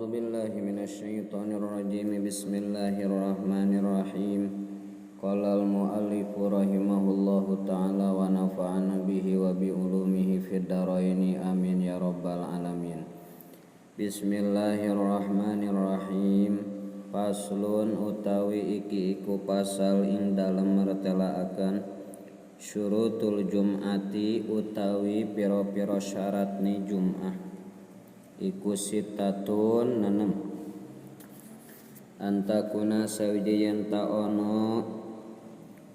A'udzu billahi minasyaitonir rajim. Bismillahirrahmanirrahim. Qala al-mu'allifu rahimahullahu ta'ala wa nafa'ana bihi wa bi ulumihi fid dharaini amin ya rabbal alamin. Bismillahirrahmanirrahim. Faslun utawi iki iku pasal ing dalem mertelaaken syurutul jum'ati utawi pira-pira syaratne Jum'ah. Iku sitatun nanem antakuna sawijian ta'ono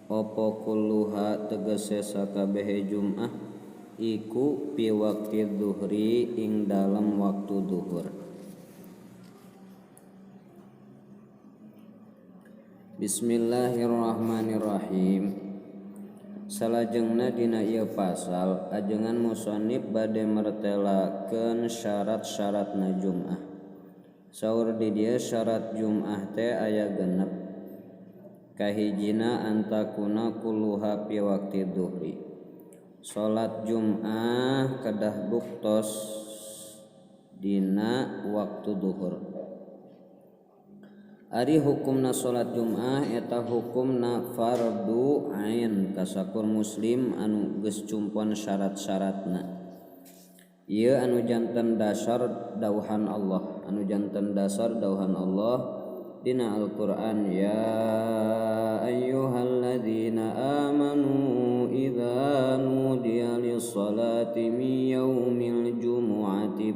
opo kulluha tegese sakabehe Jum'ah iku pi waktu duhri ing dalam waktu duhur. Bismillahirrahmanirrahim. Salajengna dina ieu pasal ajengan musannif bade mertelakeun syarat-syaratna Jum'ah. Saur di dieu syarat Jum'ah teh aya genep. Kahijina antakuna kulluha fi waqti duhri. Salat Jum'ah kedah buktos dina waktu duhur. Ari hukumna salat Jum'ah eta hukumna fardu ain kasakur muslim anu geus cumpon syarat-syaratna. Ieu anu janten dasar dauhan Allah, dina Al-Qur'an, ya ayyuhalladzina amanu idza nudiya lis-salati min yaumil jumu'ati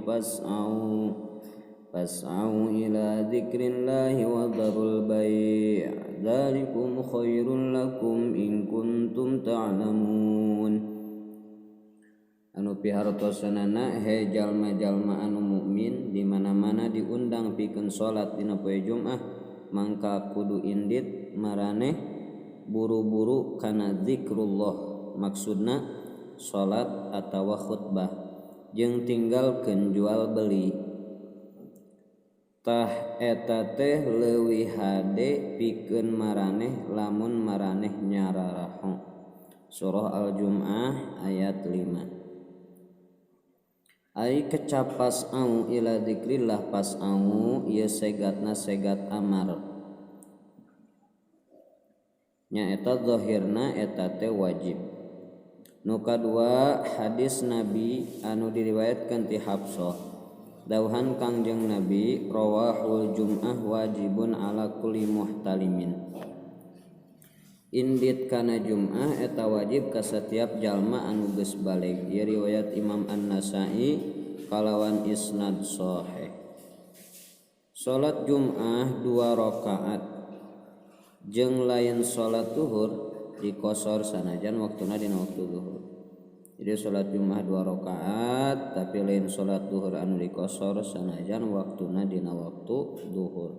fas'au ila dzikrillahi wa dharul bai' dzalikum khairul lakum in kuntum ta'lamun. Anu pihartosanana he jalma-jalma anu mukmin di mana-mana diundang pikeun salat dina poe Jumat mangka kudu indit maraneh buru-buru kana zikrullah, maksudna salat atawa khutbah jeung tinggalkeun jual beli. Tah eta teh leuwih hade pikeun maraneh lamun maraneh nyararaha. Surah Al-Jum'ah ayat 5. Ai kecap pas'au ila dzikrillah, pas'au ieu segatna segat amar. Nya eta zahirna eta teh wajib. Nu kadua hadis Nabi anu diriwayatkeun ti Hafsah. Dauhan Kangjeng Nabi, rawahul Jum'ah wajibun ala kulli muhtalimin. Indit kana Jum'ah eta wajib ka setiap jalma anu geus balig. Ieu riwayat Imam An-Nasa'i kalawan isnad shahih. Salat Jum'ah 2 rakaat jeung lain salat zuhur dikosor sanajan waktuna dina waktu zuhur. Jadi salat Jum'ah 2 rakaat tapi lain salat duhur anu dikosor sanajan waktuna dina waktu duhur.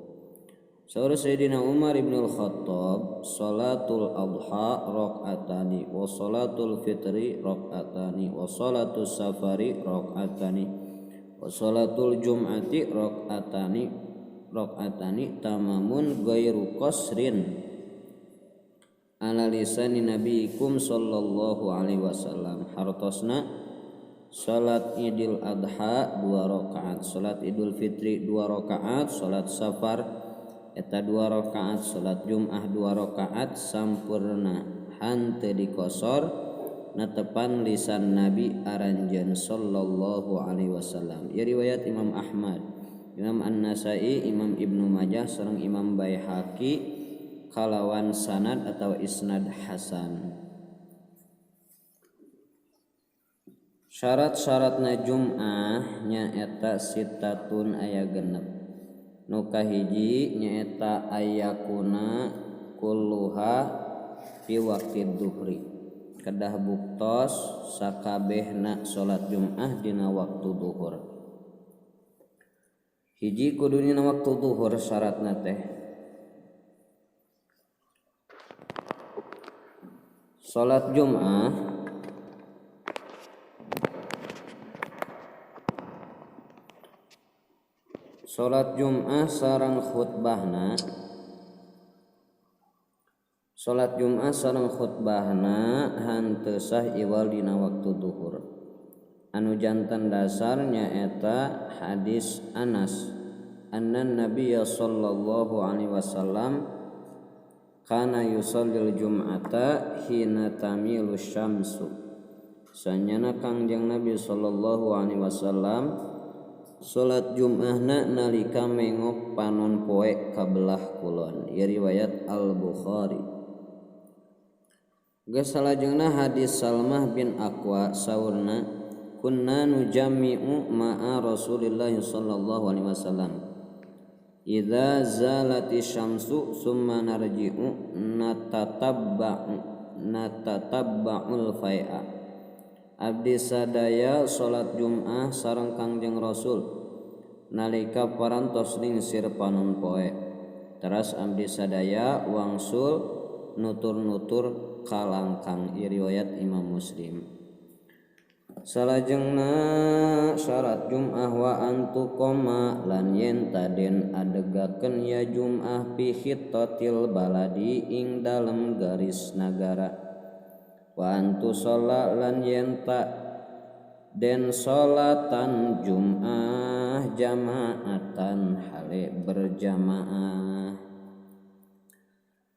Saur Sayyidina Umar ibn al-Khattab, salatul adha rakaatani wa salatul fitri rakaatani wa salatul safari rakaatani wa salatul jum'ati rakaatani tamamun ghairu qasrin ala lisani nabiikum sallallahu alaihi wasallam. Hartosna salat Idul Adha 2 rakaat, salat Idul Fitri 2 rakaat, salat safar eta 2 rakaat, salat Jum'ah 2 rakaat sampurna hanteu dikosor natepan lisan Nabi aranjeun sallallahu alaihi wasallam. Ieu riwayat Imam Ahmad, Imam An-Nasa'i, Imam Ibnu Majah sareng Imam Baihaqi kalawan sanad atau isnad hasan. Syarat-syaratna Jum'ah nyaeta sitatun aya genep. Nu kahiji nyaeta ayakuna kulluha fi waqti duhri, kedah buktos sakabehna salat Jum'ah dina waktu duhur. Hiji kudu dina waktu duhur syaratna teh salat Jum'ah sareng khutbahna hanteu sah iwal dina waktu duhur. Anu janten dasar nyaeta hadis Anas anna nabiyya sallallahu alaihi wasallam kana yusallil jum'ata hina tamilu syamsu. Sanyana Kangjeng Nabi sallallahu alaihi wasallam salat Jum'ahna nalika mengok panon poe kabelah kulon. Ieu riwayat Al-Bukhari. Geus salajengna hadis Salmah bin Aqwa saurna kunna nujammi'u ma'a Rasulillah sallallahu alaihi wasallam idza zalati syamsu summa narji'u natatabba'ul fai'a. Abdi sadaya salat Jum'ah sareng Kangjeng Rasul nalika parantos lingsir panon poe. Teras abdi sadaya wangsul nutur-nutur kalangkang. Riwayat Imam Muslim. Salajengna syarat Jum'ah wa antuqoma lan yen taden adegakeun ya Jum'ah fi khittatil baladi ing dalem garis nagara. Wa antu sholat lan yen ta den sholatan Jum'ah jamaatan hale berjamaah.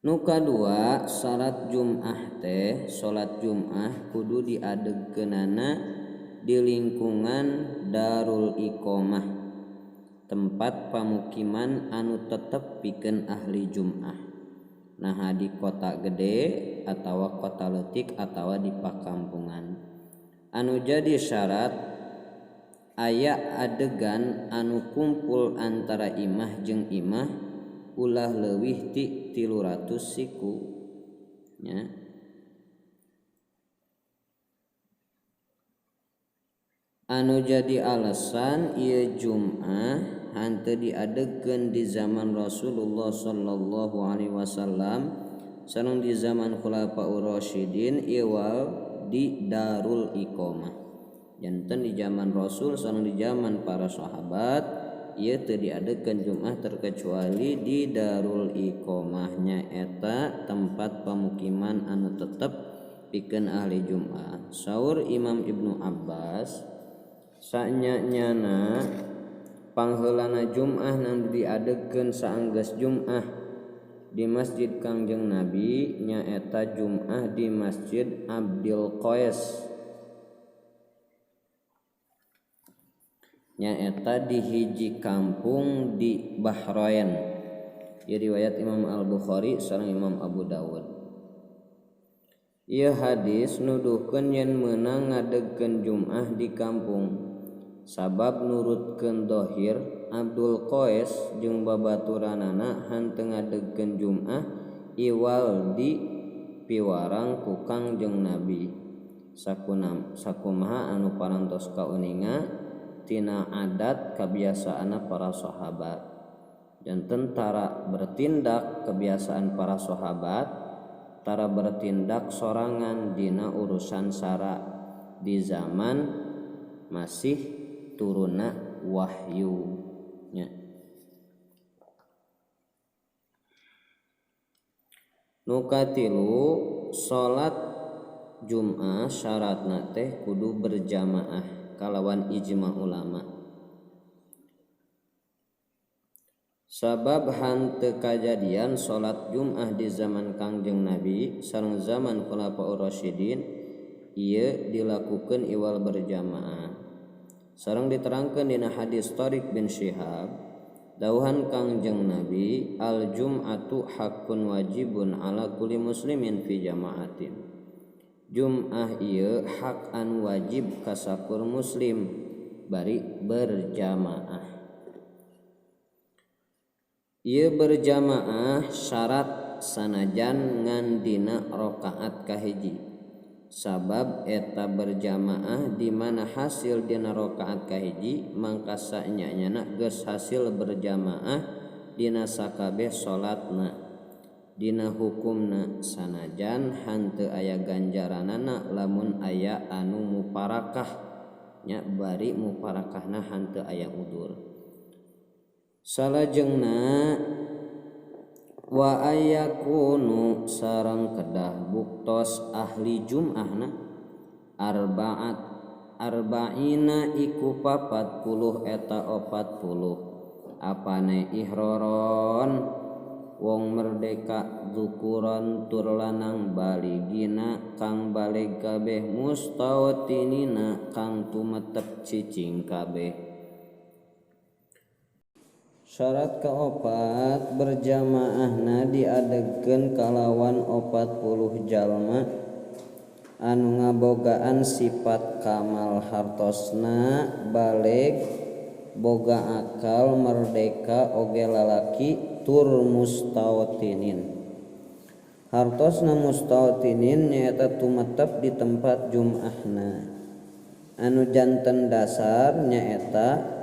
Nu kadua syarat Jum'ah teh salat Jum'ah kudu diadegeunana di lingkungan Darul Iqamah, tempat pamukiman anu tetep pikeun ahli Jum'ah. Nah di kota gede atawa kota leutik atawa di pakampungan. Anu jadi syarat aya adegan anu kumpul antara imah jeung imah ulah leuwih ti 300 siku nya. Anu jadi alasan ieu Jum'ah henteu diadegeun di zaman Rasulullah sallallahu alaihi wasallam sareng di zaman Khulafaur Rasyidin iwal di Darul Iqamah. Janten di zaman Rasul sareng di zaman para sahabat ieu teu diadegeun Jum'ah terkecuali di Darul Iqamah nya eta tempat pamukiman anu tetep pikeun ahli Jum'ah. Saur Imam Ibnu Abbas sanyanyana pangheulana Jum'ah nu diadegeun saenggeus Jum'ah di Masjid Kangjeng Nabi nyaeta Jum'ah di Masjid Abdul Qais nyaeta di hiji kampung di Bahrain. Ieu riwayat Imam Al-Bukhari sareng Imam Abu Dawud. Ieu hadis nuduhkeun yen meunang ngadegkeun Jum'ah di kampung. Sabab nurutkeun Dhahir Abdul Qais jeung babaturanana henteu ngadegkeun Jum'ah iwal di piwarang ku Kangjeng Nabi. Sakumaha anu parantos kauninga tina adat kebiasaana para sahabat. Dan tentara bertindak kebiasaan para sahabat tara bertindak sorangan dina urusan sara di zaman masih turuna wahyu nya. Nu katilu salat Jum'ah syaratna teh kudu berjamaah kalawan ijma ulama. Sabab henteu kajadian salat Jum'ah di zaman Kangjeng Nabi sareng zaman Khulafaur Rasyidin ieu dilakukeun iwal berjamaah. Sareng diterangkeun dina hadis Tariq bin Syihab dawuhan Kangjeng Nabi al-jum'atu haqqun wajibun ala kulli muslimin fi jama'atin. Jum'ah ieu hak anu wajib ka sakur muslim bari berjamaah. Ieu berjamaah syarat sanajan ngan dina rakaat kahiji. Sabab eta berjamaah di mana hasil dina rakaat kahiji mangka sanyanyana geus hasil berjamaah dina sakabeh salatna. Dina hukumna sanajan henteu aya ganjaranana lamun aya anu muparakah nya bari muparakahna henteu aya udur. Salajengna wa ayakunu sareng kedah buktos ahli Jum'ahna arba'ina iku 40 eta 40 apane ihroron wong merdeka dzukuron tur lanang baligina kang balig kabeh mustawatinina kang tumetep cicing kabeh. Syarat kaopat berjamaahna diadegkeun kalawan 40 jalma anu ngabogaan sifat kamal hartosna balig boga akal merdeka oge lalaki tur mustawtinin. Hartosna mustawtinin nyaeta tumetep di tempat jum'ahna. Anu janten dasar nyaeta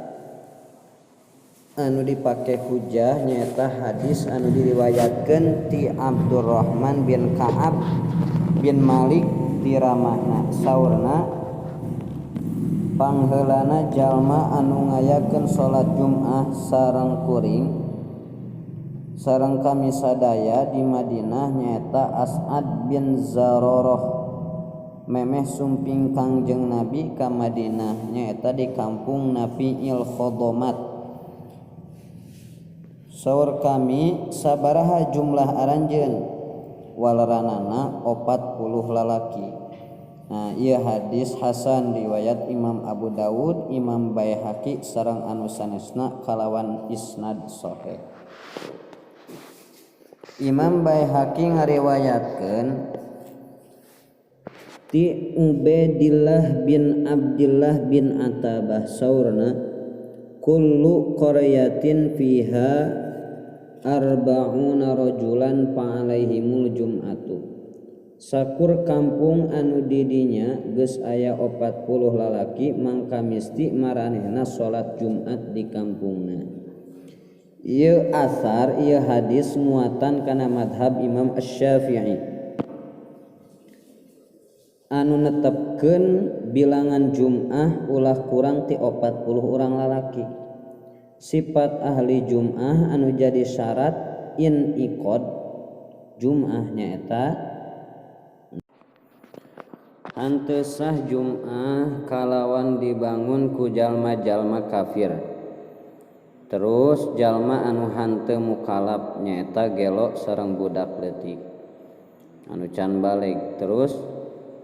anu dipake hujah nyaeta hadis anu diriwayatkeun ti Abdurrahman bin Ka'ab bin Malik ti ramahna saurna pangheulana jalma anu ngayakeun salat Jumat sareng kuring sareng kami sadaya di Madinah nyaeta As'ad bin Zararah memeh sumping Kangjeng Nabi ka Madinah nyaeta di kampung Nafi'il Khodomat. Saur kami sabaraha jumlah aranjeun walaranana 40 lalaki. Nah, ieu hadis hasan riwayat Imam Abu Dawud, Imam Baihaqi sareng anu sanesna kalawan isnad sahih. Imam Baihaqi ngariwayatkeun ti Ubaidillah bin Abdullah bin Atabah saurna kullu qaryatin fiha arba'una rajulan fa'alaihimul jum'atu. Sakur kampung anu didinya geus aya 40 lalaki mangka misti maranehna salat Jumat di kampungna. Ieu asar ieu hadis muatan kana madhab Imam Asy-Syafi'i anu netepkeun bilangan Jum'ah ulah kurang ti 40 urang lalaki. Sifat ahli Jum'ah anu jadi syarat in iqad Jum'ah nyaeta hanteu sah Jum'ah kalawan dibangun ku jalma-jalma kafir. Terus jalma anu hanteu mukalaf nyaeta gelo sareng budak leutik anu can balig. Terus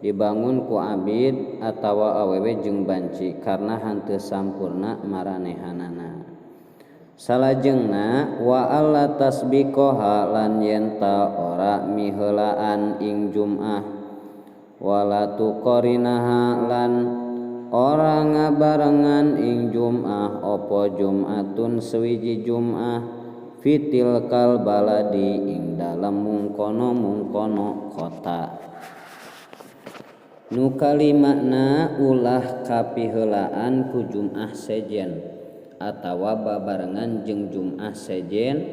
dibangun ku abid atawa awewe jeung banci karena hanteu sampurna maranehanana. Salajengna wa alla tasbiqoha lan yenta ora miheulaan ing Jum'ah wala tuqarinaha lan ora ngabarengan ing Jum'ah apa Jum'atun sewiji Jum'ah fitil kal baladi ing dalem mungkono kota. Nu kalimakna ulah kapiheulaan ku Jum'ah sejen atawa babarengan jeung Jum'ah sejen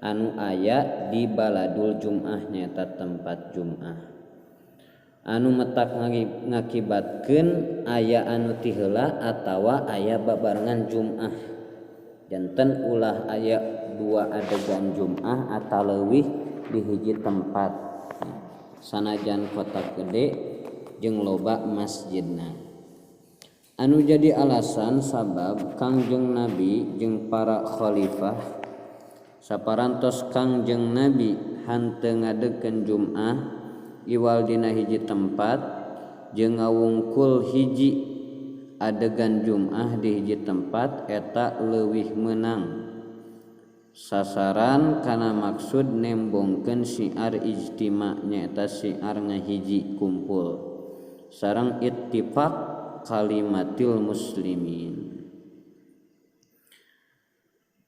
anu aya di baladul Jum'ah nyaeta tempat Jum'ah anu metak ngakibatkeun aya anu ti heula atawa aya babarengan Jum'ah. Janten ulah aya 2 adegan Jum'ah atawa leuwih di hiji tempat sanajan kota gede jeung loba masjidna. Anu jadi alasan sabab Kangjeng Nabi jeung para khalifah saparantos Kangjeng Nabi hanteu ngadegkeun Jum'ah iwal dina hiji tempat jeung ngawungkul hiji adegan Jum'ah di hiji tempat eta leuwih meunang sasaran kana maksud nembongkeun syiar ijtima nyaeta syiar ngahiji kumpul sareng ittifaq kalimatil muslimin.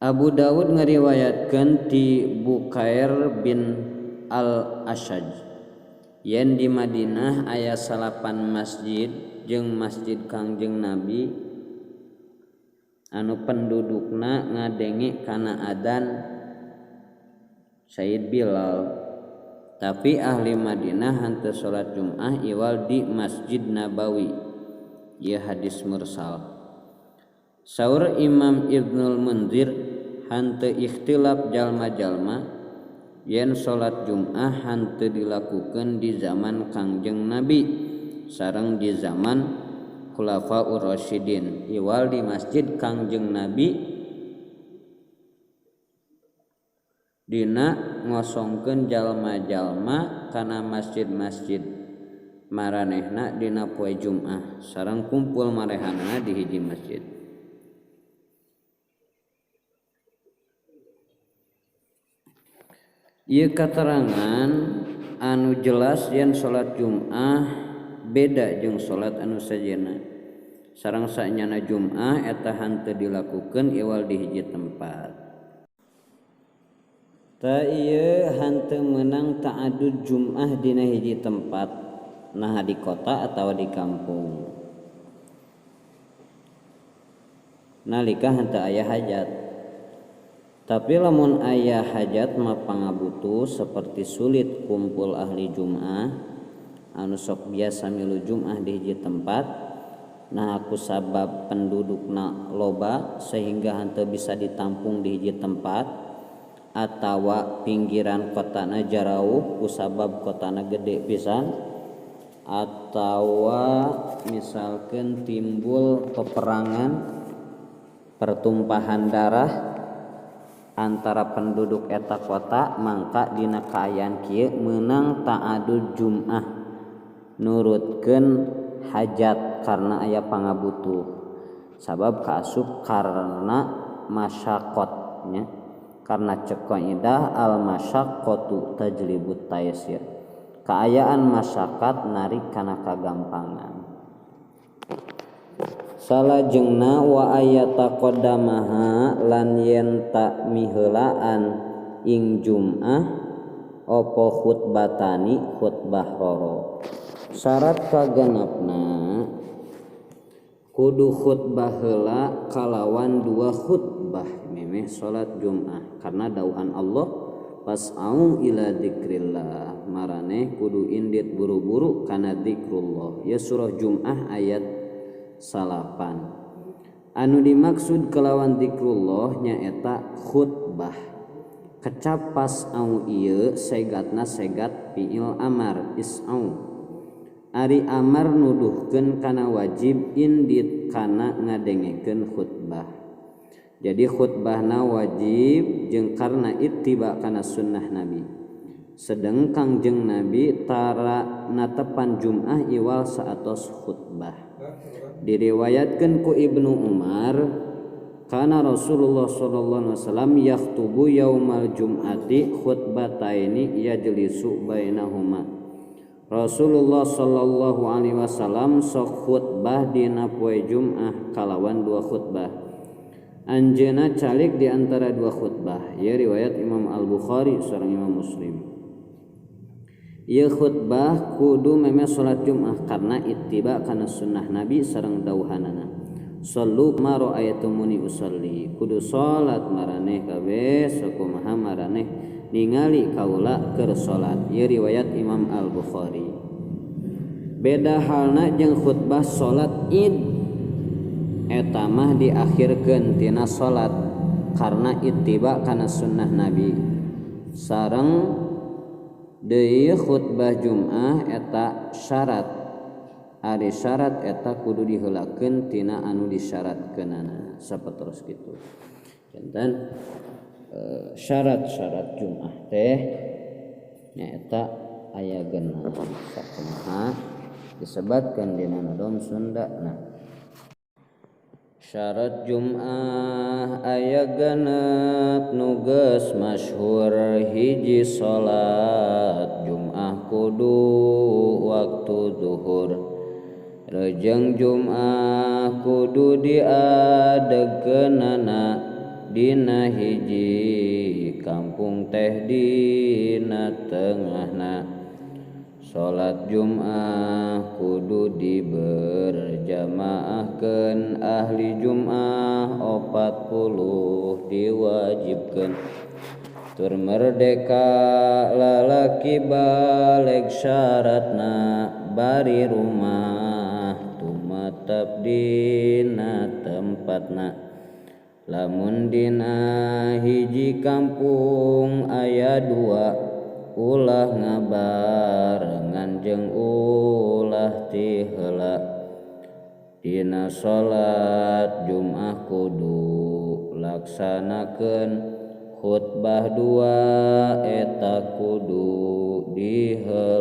Abu Dawud ngariwayatkeun ti Bukair bin Al-Ashaj yen di Madinah aya 8 masjid jeung masjid Kangjeng Nabi anu pendudukna ngadenge kana adzan Sayyid Bilal. Tapi ahli Madinah hanteu salat Jum'ah iwal di Masjid Nabawi. Ieu hadis mursal. Saur Imam Ibnul Munzir hanteu ikhtilaf jalma-jalma yen salat Jum'ah hanteu dilakukeun di zaman Kangjeng Nabi sareng di zaman Khulafaur Rasyidin iwal di masjid Kangjeng Nabi dina ngosongkeun jalma-jalma kana masjid-masjid maranehna dina poe Jumat sareng kumpul marehanana di hiji masjid. Ieu katerangan anu jelas yen salat Jumat beda jeung salat anu sajena. Sareng sanyana Jumat eta henteu dilakukeun iwal di hiji tempat. Ta ieu henteu meunang ta'adud Jumat dina hiji tempat, nah di kota atawa di kampung. Nalika henteu aya hajat. Tapi lamun aya hajat mah pangabutuh seperti sulit kumpul ahli Jumat anu sok biasa milu Jumat di hiji tempat, nah aku sabab pendudukna loba sehingga henteu bisa ditampung di hiji tempat, atawa pinggiran kotana jarauh kusabab kotana gede pisan, atawa misalkan timbul peperangan pertumpahan darah antara penduduk eta kota, mangka dina kaayaan kieu meunang ta'adud Jumat nurutkeun hajat karena aya pangabutuh sabab kaasup karena masyaqqatnya, karena cek qaidah al masyaqqatu tajlibut taysir, kaayaan masyaqqat narik kana kagampangan. Salajengna wa ayata qaddamaha lan yen ta miheulaan ing Jumat apa khutbatani khutbah roro. Syarat kagenepna kudu khutbah heula kalawan 2 khutbah memeh salat Jumat karena dauhan Allah fas'au ila dzikrillah, maraneh kudu indit buru-buru kana zikrullah. Ya surah Jumat ayat salapan. Anu dimaksud kelawan zikrullah nyaeta khutbah. Kecap pas au ieu segatna segat fiil amar is'au. Ari amar nuduhkeun kana wajib indit kana ngadengekeun khutbah. Jadi khutbahna wajib jeung karna ittiba kana sunnah Nabi. Sedeng Kangjeng Nabi tara natepan Jumat iwal saatos khutbah. Diriwayatkeun ku Ibnu Umar kana Rasulullah sallallahu alaihi wasallam yakhutubu yaumal jum'ati khutbataini yajlisu bainahuma. Rasulullah sallallahu alaihi wasallam sok khutbah dina poe Jumat kalawan 2 khutbah. Anjeunna calik di antara 2 khutbah. Ieu riwayat Imam Al-Bukhari sareng Imam Muslim. Ieu khutbah kudu meme salat Jumat karena ittiba kana sunnah Nabi sareng dauhanana. Sallu ma ra'aytumuni usolli, kudu salat maraneh kabeh sakumaha maraneh ningali kaula keur salat. Ieu riwayat Imam Al-Bukhari. Beda halna jeung khutbah salat Id, eta mah diakhirkeun tina salat karena ittiba kana sunnah Nabi. Sareng deui khutbah Jumat eta syarat. Ari syarat eta kudu diheulakeun tina anu disyaratkeunana sapertos kitu. Janten syarat-syarat Jumat teh nyaeta aya genep sakumaha disebutkeun dina nadom Sundana. Syarat Jumat aya genep nu geus masyhur. Hiji salat Jumat kudu waktu zuhur. Reujeng Jumat kudu diadegkeunana dina hiji kampung teh dina tengahna. Salat Jumat kudu diberjamaahkeun ahli Jumat 40 diwajibkeun. Tur merdeka lalaki baleg syaratna bari rumah tumatap dina tempatna. Lamun dina hiji kampung aya 2 ulah ngabarengan jeung ulah ti heula. Dina salat Jumat kudu laksanakeun khutbah dua eta kudu diheula